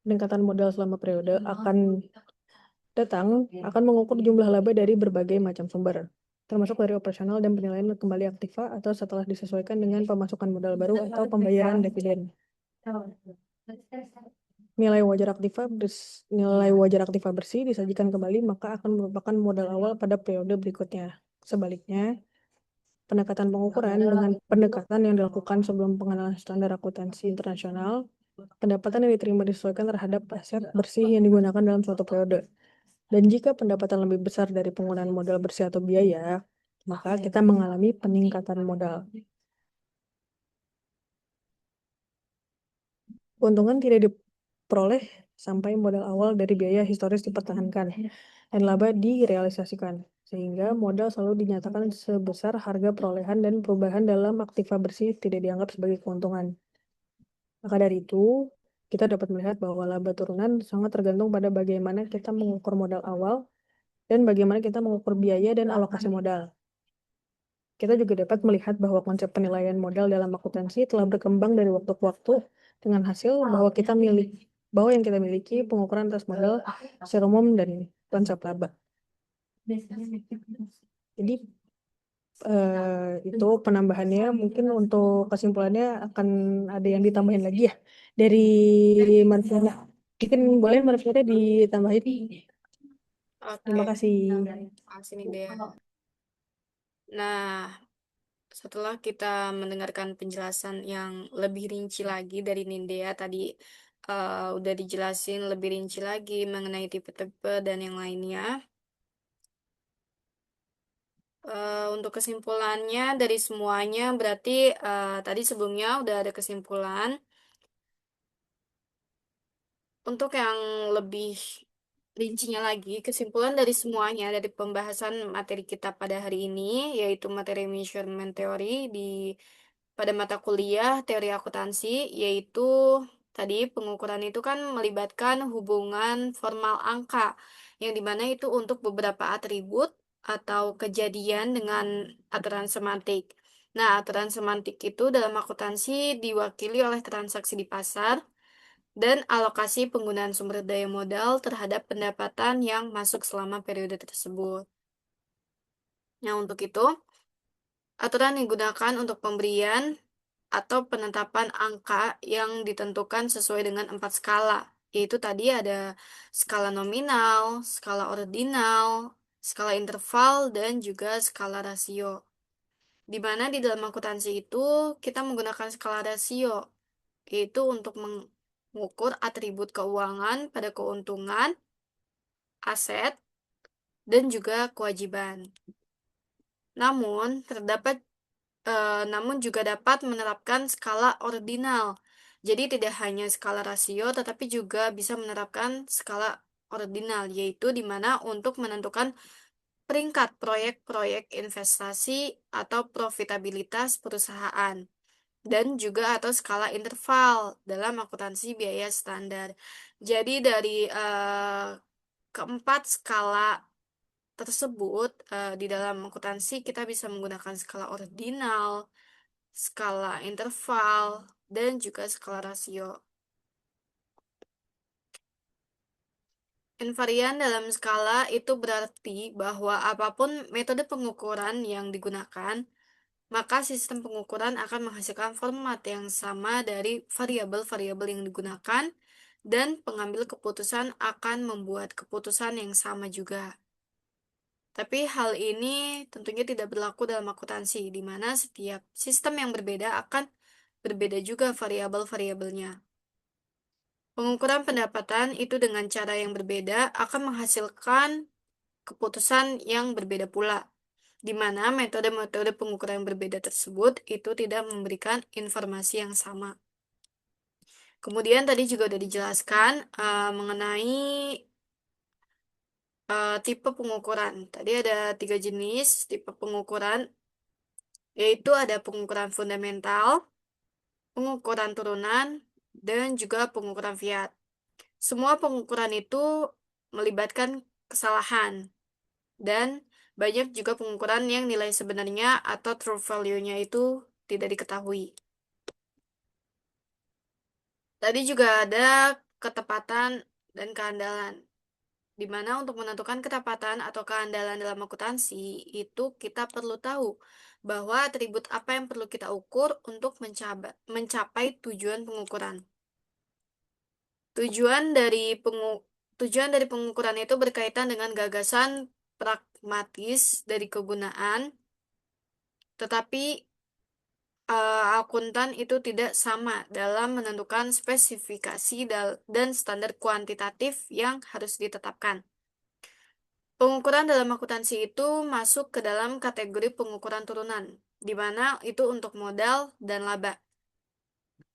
Peningkatan modal selama periode akan mengukur jumlah laba dari berbagai macam sumber, termasuk dari operasional dan penilaian kembali aktiva atau setelah disesuaikan dengan pemasukan modal baru atau pembayaran dividen. Nilai wajar aktiva bersih disajikan kembali maka akan merupakan modal awal pada periode berikutnya. Sebaliknya, pendekatan pengukuran dengan pendekatan yang dilakukan sebelum pengenalan standar akuntansi internasional, pendapatan yang diterima disesuaikan terhadap aset bersih yang digunakan dalam suatu periode. Dan jika pendapatan lebih besar dari penggunaan modal bersih atau biaya, maka kita mengalami peningkatan modal. Keuntungan tidak diperoleh sampai modal awal dari biaya historis dipertahankan dan laba direalisasikan. sehingga modal selalu dinyatakan sebesar harga perolehan dan perubahan dalam aktiva bersih tidak dianggap sebagai keuntungan. Maka dari itu, kita dapat melihat bahwa laba turunan sangat tergantung pada bagaimana kita mengukur modal awal dan bagaimana kita mengukur biaya dan alokasi modal. Kita juga dapat melihat bahwa konsep penilaian modal dalam akuntansi telah berkembang dari waktu ke waktu dengan hasil bahwa yang kita miliki pengukuran atas modal secara umum dan konsep laba. Jadi itu penambahannya, mungkin untuk kesimpulannya akan ada yang ditambahin lagi ya dari Marfiana. Mungkin boleh Marfiana ditambahin. Terima Oke, kasih. makasih nih Dea. Nah, setelah kita mendengarkan penjelasan yang lebih rinci lagi dari Nindea tadi, udah dijelasin lebih rinci lagi mengenai tipe-tipe dan yang lainnya. Untuk kesimpulannya dari semuanya berarti tadi sebelumnya udah ada kesimpulan. Untuk yang lebih rincinya lagi, kesimpulan dari semuanya dari pembahasan materi kita pada hari ini, yaitu materi measurement theory pada mata kuliah teori akuntansi, yaitu tadi pengukuran itu kan melibatkan hubungan formal angka, yang dimana itu untuk beberapa atribut atau kejadian dengan aturan semantik. Nah, aturan semantik itu dalam akuntansi diwakili oleh transaksi di pasar, dan alokasi penggunaan sumber daya modal terhadap pendapatan yang masuk selama periode tersebut. Nah, untuk itu, aturan digunakan untuk pemberian atau penetapan angka yang ditentukan sesuai dengan 4 skala, yaitu tadi ada skala nominal, skala ordinal, skala interval, dan juga skala rasio. Di mana di dalam akuntansi itu kita menggunakan skala rasio, yaitu untuk mengukur atribut keuangan pada keuntungan, aset, dan juga kewajiban. Namun, namun juga dapat menerapkan skala ordinal. Jadi tidak hanya skala rasio, tetapi juga bisa menerapkan skala ordinal, yaitu di mana untuk menentukan peringkat proyek-proyek investasi atau profitabilitas perusahaan. Dan juga atau skala interval dalam akuntansi biaya standar. Jadi dari keempat skala tersebut di dalam akuntansi kita bisa menggunakan skala ordinal, skala interval, dan juga skala rasio. Invarian dalam skala itu berarti bahwa apapun metode pengukuran yang digunakan, maka sistem pengukuran akan menghasilkan format yang sama dari variabel-variabel yang digunakan, dan pengambil keputusan akan membuat keputusan yang sama juga. Tapi hal ini tentunya tidak berlaku dalam akuntansi, di mana setiap sistem yang berbeda akan berbeda juga variabel-variabelnya. Pengukuran pendapatan itu dengan cara yang berbeda akan menghasilkan keputusan yang berbeda pula, di mana metode-metode pengukuran yang berbeda tersebut itu tidak memberikan informasi yang sama. Kemudian tadi juga sudah dijelaskan mengenai tipe pengukuran. Tadi ada 3 jenis tipe pengukuran, yaitu ada pengukuran fundamental, pengukuran turunan, dan juga pengukuran fiat. Semua pengukuran itu melibatkan kesalahan, dan banyak juga pengukuran yang nilai sebenarnya atau true value-nya itu tidak diketahui. Tadi juga ada ketepatan dan keandalan, di mana untuk menentukan ketepatan atau keandalan dalam akuntansi itu kita perlu tahu bahwa atribut apa yang perlu kita ukur untuk mencapai tujuan pengukuran. Tujuan dari pengukuran itu berkaitan dengan gagasan pragmatis dari kegunaan, tetapi akuntan itu tidak sama dalam menentukan spesifikasi dan standar kuantitatif yang harus ditetapkan. Pengukuran dalam akuntansi itu masuk ke dalam kategori pengukuran turunan, di mana itu untuk modal dan laba.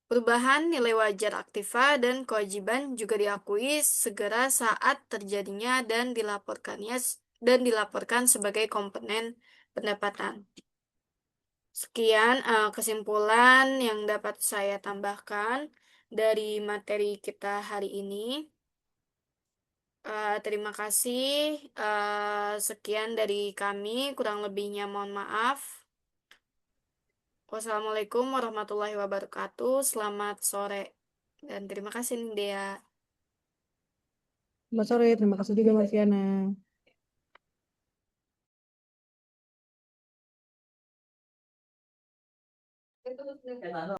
Perubahan nilai wajar aktiva dan kewajiban juga diakui segera saat terjadinya dan dilaporkannya dan dilaporkan sebagai komponen pendapatan. Sekian kesimpulan yang dapat saya tambahkan dari materi kita hari ini. Terima kasih. Sekian dari kami, kurang lebihnya mohon maaf. Wassalamualaikum warahmatullahi wabarakatuh. Selamat sore dan terima kasih Nindya. Selamat sore, terima kasih juga Marciana.